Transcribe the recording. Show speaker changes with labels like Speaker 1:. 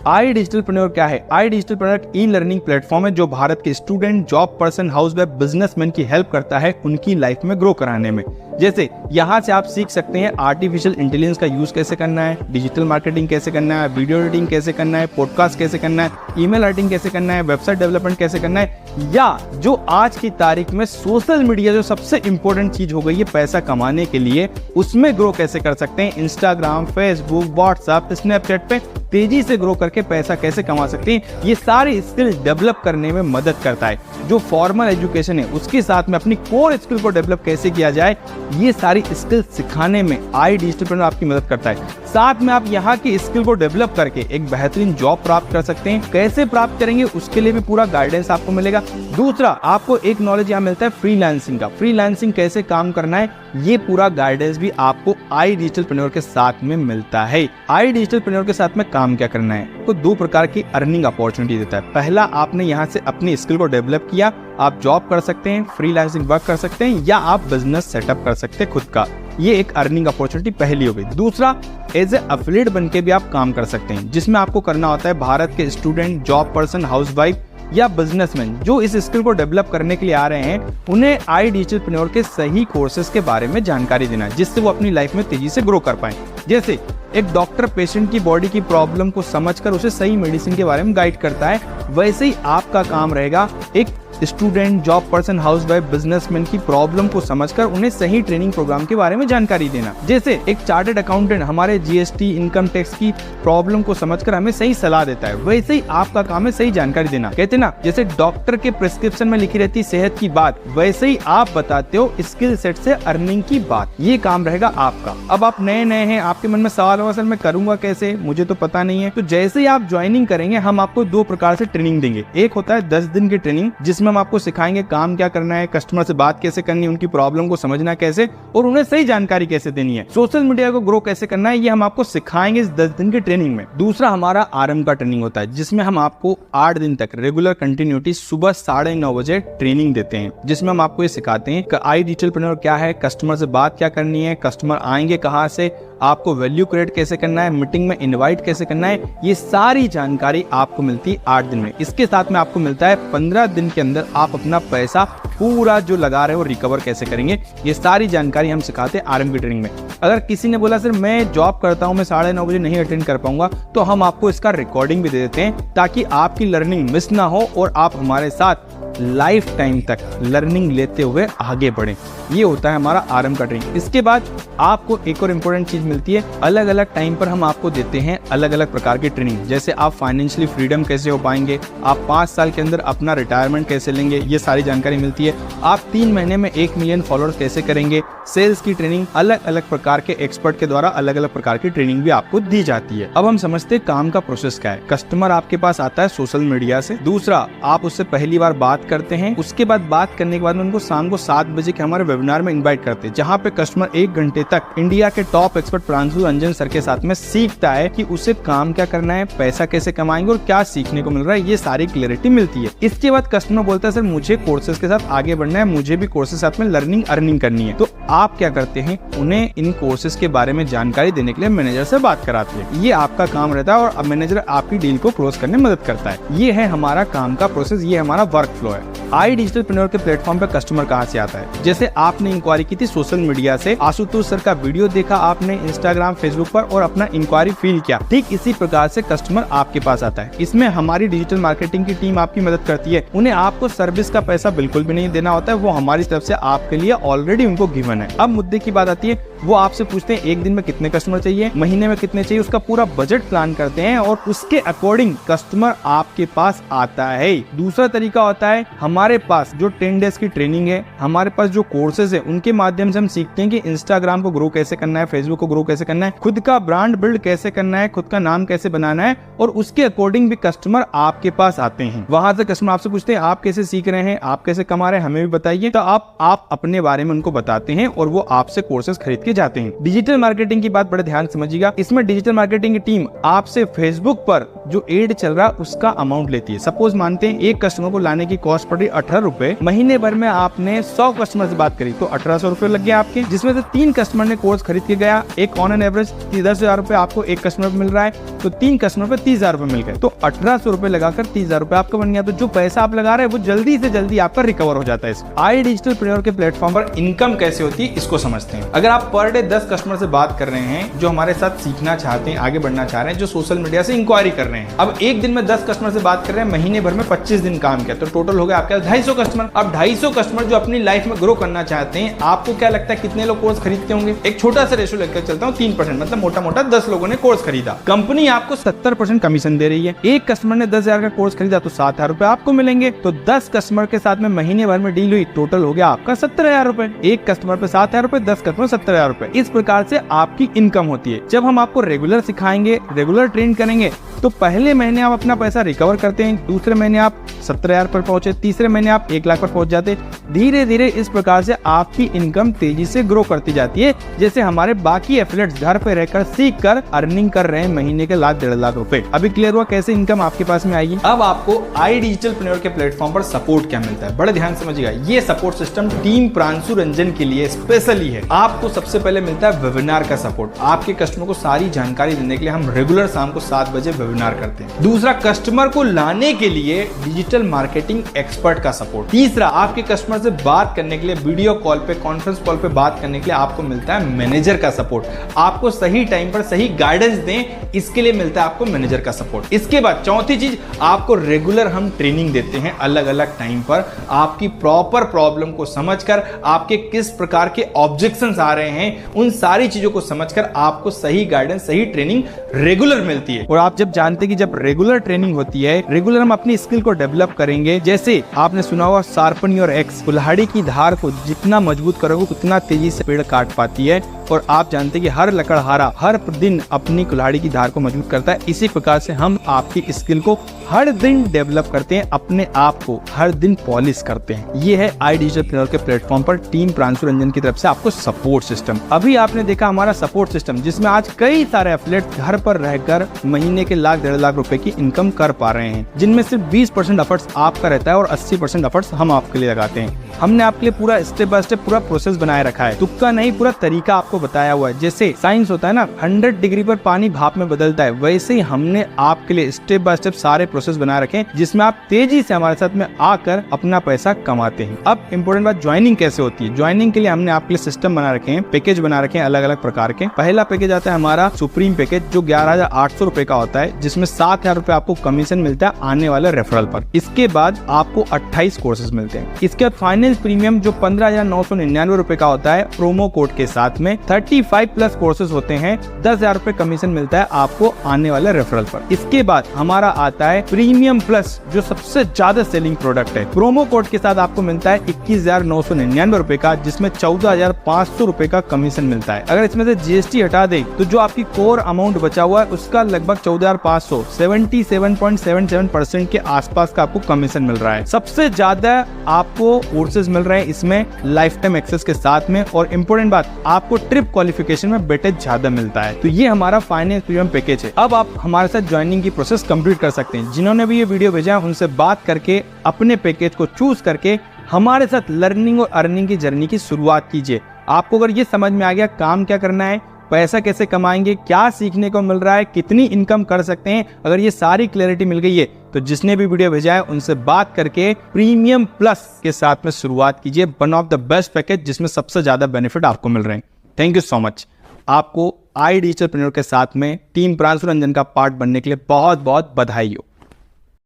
Speaker 1: आई डिजिटलप्रेन्योर क्या है? आई डिजिटलप्रेन्योर एक ई लर्निंग प्लेटफॉर्म है जो भारत के student, job person, housewife, businessman की हेल्प करता है उनकी लाइफ में ग्रो कराने में। जैसे यहाँ से आप सीख सकते हैं आर्टिफिशियल इंटेलिजेंस का यूज कैसे करना है, डिजिटल मार्केटिंग कैसे करना है, वीडियो एडिटिंग कैसे करना है, पॉडकास्ट कैसे करना है, ईमेल राइटिंग कैसे करना है, वेबसाइट डेवलपमेंट कैसे करना है, या जो आज की तारीख में सोशल मीडिया जो सबसे इंपॉर्टेंट चीज हो गई है पैसा कमाने के लिए, उसमें ग्रो कैसे कर सकते हैं। इंस्टाग्राम, फेसबुक, व्हाट्सएप, स्नैपचैट पे तेजी से ग्रो करके पैसा कैसे कमा सकते हैं, ये सारी स्किल डेवलप करने में मदद करता है। जो फॉर्मल एजुकेशन है उसके साथ में अपनी कोर स्किल को डेवलप कैसे किया जाए, ये सारी स्किल सिखाने में आई डिजिटलप्रेन्योर आपकी मदद करता है। साथ में आप यहाँ की स्किल को डेवलप करके एक बेहतरीन जॉब प्राप्त कर सकते हैं। कैसे प्राप्त करेंगे उसके लिए भी पूरा गाइडेंस आपको मिलेगा। दूसरा, आपको एक नॉलेज यहाँ मिलता है फ्रीलांसिंग का। फ्रीलांसिंग कैसे काम करना है, ये पूरा गाइडेंस भी आपको आई डिजिटलप्रेन्योर के साथ में मिलता है। आई डिजिटलप्रेन्योर के साथ में काम क्या करना है, तो दो प्रकार की अर्निंग अपॉर्चुनिटी देता है। पहला, आपने यहाँ से अपनी स्किल को डेवलप किया, आप जॉब कर सकते हैं, फ्रीलांसिंग वर्क कर सकते हैं, या आप बिजनेस सेटअप कर सकते हैं खुद का। ये एक अर्निंग अपॉर्चुनिटी पहली हो गई। दूसरा, एज ए एफिलिएट बन के भी आप काम कर सकते हैं, जिसमें आपको करना होता है भारत के स्टूडेंट, जॉब पर्सन, हाउसवाइफ या बिजनेसमैन जो इस स्किल को डेवलप करने के लिए आ रहे हैं, उन्हें आई डिजिटलप्रेन्योर के सही कोर्सेज के बारे में जानकारी देना है, जिससे वो अपनी लाइफ में तेजी से ग्रो कर पाए। जैसे एक डॉक्टर पेशेंट की बॉडी की प्रॉब्लम को समझकर उसे सही मेडिसिन के बारे में गाइड करता है, वैसे ही आपका काम रहेगा एक student, job person, housewife, businessman की प्रॉब्लम को समझकर उन्हें सही ट्रेनिंग प्रोग्राम के बारे में जानकारी देना। जैसे एक चार्टर्ड अकाउंटेंट हमारे जीएसटी, इनकम टैक्स की प्रॉब्लम को समझकर हमें सही सलाह देता है, वैसे ही आपका काम है सही जानकारी देना। कहते ना, जैसे डॉक्टर के प्रिस्क्रिप्शन में लिखी रहती सेहत की बात, वैसे ही आप बताते हो स्किल सेट से अर्निंग की बात। ये काम रहेगा आपका। अब आप नए नए हैं, आपके मन में सवाल होगा, सर मैं करूंगा कैसे, मुझे तो पता नहीं है। तो जैसे ही आप ज्वाइनिंग करेंगे, हम आपको दो प्रकार से ट्रेनिंग देंगे। एक होता है 10 दिन की ट्रेनिंग, जिसमें हम आपको सिखाएंगे काम क्या करना है, कस्टमर से बात कैसे करनी है, उनकी प्रॉब्लम को समझना कैसे और उन्हें सही जानकारी कैसे देनी है, सोशल मीडिया को ग्रो कैसे करना है, ये हम आपको सिखाएंगे इस 10 दिन की ट्रेनिंग में। दूसरा हमारा आरएम का ट्रेनिंग होता है, जिसमें हम आपको 8 दिन तक रेगुलर कंटिन्यूटी सुबह 9:30 बजे ट्रेनिंग देते हैं, जिसमें हम आपको ये सिखाते हैं कि आई डिजिटलप्रेन्योर क्या है, कस्टमर से बात क्या करनी है, कस्टमर आएंगे कहाँ से, आपको वैल्यू क्रिएट कैसे करना है, मीटिंग में इनवाइट कैसे करना है, ये सारी जानकारी आपको मिलती है 8 दिन में। इसके साथ में आपको मिलता है 15 दिन के अंदर आप अपना पैसा पूरा जो लगा रहे हो रिकवर कैसे करेंगे, ये सारी जानकारी हम सिखाते हैं आरएम की ट्रेनिंग में। अगर किसी ने बोला सर मैं जॉब करता हूँ, मैं 9:30 बजे नहीं अटेंड कर पाऊंगा, तो हम आपको इसका रिकॉर्डिंग भी दे देते हैं, ताकि आपकी लर्निंग मिस ना हो और आप हमारे साथ लाइफ टाइम तक लर्निंग लेते हुए आगे बढ़ें। ये होता है हमारा आरएम का ट्रेनिंग। इसके बाद आपको एक और इम्पोर्टेंट चीज मिलती है, अलग अलग टाइम पर हम आपको देते हैं अलग अलग प्रकार की ट्रेनिंग। जैसे आप फाइनेंशियली फ्रीडम कैसे हो पाएंगे, आप 5 साल के अंदर अपना रिटायरमेंट कैसे लेंगे, ये सारी जानकारी मिलती है। आप 3 महीने में 1 मिलियन फॉलोअर्स कैसे करेंगे, सेल्स की ट्रेनिंग, अलग अलग प्रकार के एक्सपर्ट के द्वारा अलग अलग प्रकार की ट्रेनिंग भी आपको दी जाती है। अब हम समझते हैं काम का प्रोसेस क्या है। कस्टमर आपके पास आता है सोशल मीडिया से। दूसरा, आप उससे पहली बार बात करते हैं, उसके बाद बात करने के बाद उनको शाम को 7 बजे के हमारे वेबिनार में इनवाइट करते हैं, जहाँ पे कस्टमर 1 घंटे तक इंडिया के top expert Pranshu Ranjan sir के साथ में सीखता है कि उसे काम क्या करना है, पैसा कैसे कमाएंगे और क्या सीखने को मिल रहा है, ये सारी क्लैरिटी मिलती है। इसके बाद कस्टमर बोलता है सर मुझे कोर्सेज के साथ आगे बढ़ना है, मुझे भी कोर्सेज साथ में लर्निंग अर्निंग करनी है। तो आप क्या करते हैं, उन्हें इन कोर्सेज के बारे में जानकारी देने के लिए मैनेजर से बात कराते हैं। ये आपका काम रहता है और मैनेजर आपकी डील को क्लोज करने में मदद करता है। ये है हमारा काम का प्रोसेस, ये हमारा वर्क फ्लो है। आई डिजिटलप्रेन्योर के प्लेटफॉर्म पे कस्टमर कहाँ से आता है? जैसे आपने इंक्वायरी की थी सोशल मीडिया से, आशुतोष सर का वीडियो देखा आपने इंस्टाग्राम, फेसबुक पर और अपना इंक्वायरी फील किया, ठीक इसी प्रकार से कस्टमर आपके पास आता है। इसमें हमारी डिजिटल मार्केटिंग की टीम आपकी मदद करती है। उन्हें आपको सर्विस का पैसा बिल्कुल भी नहीं देना होता है, वो हमारी तरफ से आपके लिए ऑलरेडी उनको गिवन है। अब मुद्दे की बात आती है, वो आपसे पूछते हैं एक दिन में कितने कस्टमर चाहिए, महीने में कितने चाहिए, उसका पूरा बजट प्लान करते हैं और उसके अकॉर्डिंग कस्टमर आपके पास आता है। दूसरा तरीका होता है, हमारे पास जो 10 डेज की ट्रेनिंग है, हमारे पास जो कोर्सेज है, उनके माध्यम से हम सीखते हैं कि इंस्टाग्राम को ग्रो कैसे करना है, फेसबुक को ग्रो कैसे करना है, खुद का ब्रांड बिल्ड कैसे करना है, खुद का नाम कैसे बनाना है, और उसके अकॉर्डिंग भी कस्टमर आपके पास आते हैं। वहां से कस्टमर आपसे पूछते हैं आप कैसे सीख रहे हैं, आप कैसे कमा रहे हैं, हमें भी बताइए। तो आप अपने बारे में उनको बताते हैं और वो आपसे कोर्सेज खरीद के के जाते हैं। डिजिटल मार्केटिंग की बात बड़े ध्यान समझिएगा। इसमें डिजिटल मार्केटिंग की टीम आपसे फेसबुक पर जो एड चल रहा है उसका अमाउंट लेती है। सपोज मानते हैं एक कस्टमर को लाने की कॉस्ट पड़ रही 18 रुपए, महीने भर में आपने 100 कस्टमर से बात करी तो 1800 रुपए लग गया आपके, जिसमें से 3 कस्टमर ने कोर्स खरीद के गया, एक ऑन एन एवरेज 10,000 रुपए आपको एक कस्टमर पे मिल रहा है, तो 3 कस्टमर पे 30,000 रुपए मिल गए, तो 1800 रुपए लगाकर 30,000 रुपए आपका बन गया। तो जो पैसा आप लगा रहे हैं वो जल्दी से जल्दी आपका रिकवर हो जाता है। आई डिजिटलप्रेन्योर के प्लेटफॉर्म पर इनकम कैसे होती है इसको समझते हैं। अगर आप पर डे 10 कस्टमर से बात कर रहे हैं जो हमारे साथ सीखना चाहते हैं, आगे बढ़ना चाह रहे हैं, जो सोशल मीडिया से इंक्वायरी कर रहे हैं, अब एक दिन में 10 कस्टमर से बात कर रहे हैं, महीने भर में 25 दिन काम किया, तो टोटल हो गया आपके 250 कस्टमर। अब 250 कस्टमर जो अपनी लाइफ में ग्रो करना चाहते हैं, आपको क्या लगता है कितने लोग कोर्स खरीदते होंगे? एक छोटा सा रेशो लेकर चलता हूँ, 3%, मतलब मोटा मोटा 10 लोगों ने कोर्स खरीदा, कंपनी आपको 70% कमीशन दे रही है। एक कस्टमर ने 10,000 का कोर्स खरीदा तो 7,000 रुपए आपको मिलेंगे, तो 10 कस्टमर के साथ में महीने भर में डील हुई, टोटल हो गया आपका 17,000 रुपए। एक कस्टमर पे 7,000 रुपए, 10 कस्टमर 17,000 रुपए। इस प्रकार से आपकी इनकम होती है। जब हम आपको रेगुलर सिखाएंगे, रेगुलर ट्रेन करेंगे, तो पहले महीने आप अपना पैसा रिकवर करते हैं, दूसरे महीने आप 17,000 पर पहुंचे, तीसरे महीने आप 1 लाख पर पहुंच जाते। धीरे धीरे इस प्रकार से आपकी इनकम तेजी से ग्रो करती जाती है। जैसे हमारे बाकी एफिलिएट्स घर पे रहकर सीख कर अर्निंग कर रहे हैं महीने के 1.5 लाख रुपए। अभी क्लियर हुआ कैसे इनकम आपके पास में आएगी। अब आपको आई डिजिटलप्रेन्योर के प्लेटफॉर्म पर सपोर्ट क्या मिलता है, बड़े ध्यान समझिएगा। ये support system team Pranshu Ranjan के लिए स्पेशली है। आपको सबसे पहले मिलता है वेबिनार का सपोर्ट। आपके कस्टमर को सारी जानकारी देने के लिए हम रेगुलर शाम को 7 बजे वेबिनार करते हैं। दूसरा, कस्टमर को लाने के लिए डिजिटल मार्केटिंग एक्सपर्ट का सपोर्ट। तीसरा, आपके कस्टमर से बात करने के लिए वीडियो कॉल पे, कॉन्फ्रेंस कॉल पे बात करने के लिए आपको मिलता है मैनेजर का सपोर्ट। आपको सही टाइम पर सही गाइडेंस दें, इसके लिए मिलता है आपको मैनेजर का सपोर्ट। इसके बाद चौथी चीज, आपको रेगुलर हम ट्रेनिंग देते हैं अलग अलग टाइम पर। आपकी प्रॉपर प्रॉब्लम को समझकर, आपके किस प्रकार के ऑब्जेक्शंस आ रहे हैं, उन सारी चीजों को समझकर आपको सही गाइडेंस, सही ट्रेनिंग रेगुलर मिलती है। और आप जब जानते कि जब रेगुलर ट्रेनिंग होती है, रेगुलर हम अपनी स्किल को डेवलप करेंगे। जैसे आपने सुना होगा शार्पन योर एक्स, कुल्हाड़ी की धार को जितना मजबूत करोगे उतना तेजी से पेड़ काट पाती है। और आप जानते हैं कि हर लकड़हारा हर दिन अपनी कुल्हाड़ी की धार को मजबूत करता है। इसी प्रकार से हम आपकी स्किल को हर दिन डेवलप करते हैं, अपने आप को हर दिन पॉलिश करते हैं। ये है आई डिजिटलप्रेन्योर के प्लेटफॉर्म पर टीम प्रांशु रंजन की तरफ से आपको सपोर्ट सिस्टम। अभी आपने देखा हमारा सपोर्ट सिस्टम, जिसमें आज कई सारे एफिलिएट घर पर रहकर महीने के 1.5 लाख रुपए की इनकम कर पा रहे हैं, जिनमें सिर्फ 20% एफर्ट्स आपका रहता है और 80% एफर्ट्स हम आपके लिए लगाते हैं। हमने आपके लिए पूरा स्टेप बाय स्टेप पूरा प्रोसेस बनाए रखा है, तुक्का नहीं, पूरा तरीका आपको बताया हुआ है। जैसे साइंस होता है ना, 100 डिग्री पर पानी भाप में बदलता है, वैसे ही हमने आपके लिए स्टेप बाय स्टेप सारे प्रोसेस बनाए रखे हैं, जिसमें आप तेजी से हमारे साथ में आकर अपना पैसा कमाते हैं। अब इंपॉर्टेंट बात, ज्वाइनिंग कैसे होती है। ज्वाइनिंग के लिए हमने आपके लिए सिस्टम बना रखे हैं, पैकेज बना रखे हैं अलग अलग प्रकार के। पहला पैकेज आता है हमारा सुप्रीम पैकेज, जो 11,800 रुपए का होता है, जिसमें 7,000 रुपए आपको कमीशन मिलता है आने वाले रेफरल पर। इसके बाद आपको 28 कोर्सेज मिलते हैं। इसके बाद फाइनेंस प्रीमियम जो 15,999 रुपए का होता है, प्रोमो कोड के साथ में 35 प्लस कोर्सेज होते हैं, 10,000 रुपए कमीशन मिलता है आपको आने वाले रेफरल पर। इसके बाद हमारा आता है प्रीमियम प्लस, जो सबसे ज्यादा सेलिंग प्रोडक्ट है। प्रोमो कोड के साथ आपको मिलता है 21,999 रुपए का, जिसमें 14,500 रुपए का कमीशन मिलता है। अगर इसमें से जीएसटी हटा दे तो जो आपकी कोर अमाउंट बचा हुआ है उसका लगभग 14,500, 77.77% के आसपास का आपको कमीशन मिल रहा है। सबसे ज्यादा आपको कोर्सेज मिल रहे हैं इसमें लाइफ टाइम एक्सेस के साथ में, और इम्पोर्टेंट बात, आपको ट्रिप क्वालिफिकेशन में वेटेज ज्यादा मिलता है। तो ये हमारा फाइनेंस प्रीमियम पैकेज है। अब आप हमारे साथ ज्वाइनिंग की प्रोसेस कंप्लीट कर सकते हैं। जिन्होंने भी ये वीडियो भेजा है उनसे बात करके अपने पैकेज को चूज करके हमारे साथ लर्निंग और अर्निंग की जर्नी की शुरुआत कीजिए। आपको अगर ये समझ में आ गया काम क्या करना है, पैसा कैसे कमाएंगे, क्या सीखने को मिल रहा है, कितनी इनकम कर सकते हैं, अगर ये सारी क्लैरिटी मिल गई है तो जिसने भी वीडियो भेजा है उनसे बात करके प्रीमियम प्लस के साथ में शुरुआत कीजिए। One of the best package जिसमें सबसे ज्यादा बेनिफिट आपको मिल रहे हैं। Thank you so much. आपको आई डिजिटलप्रेन्योर के साथ में टीम प्रांशु रंजन का पार्ट बनने के लिए बहुत बहुत बधाई हो।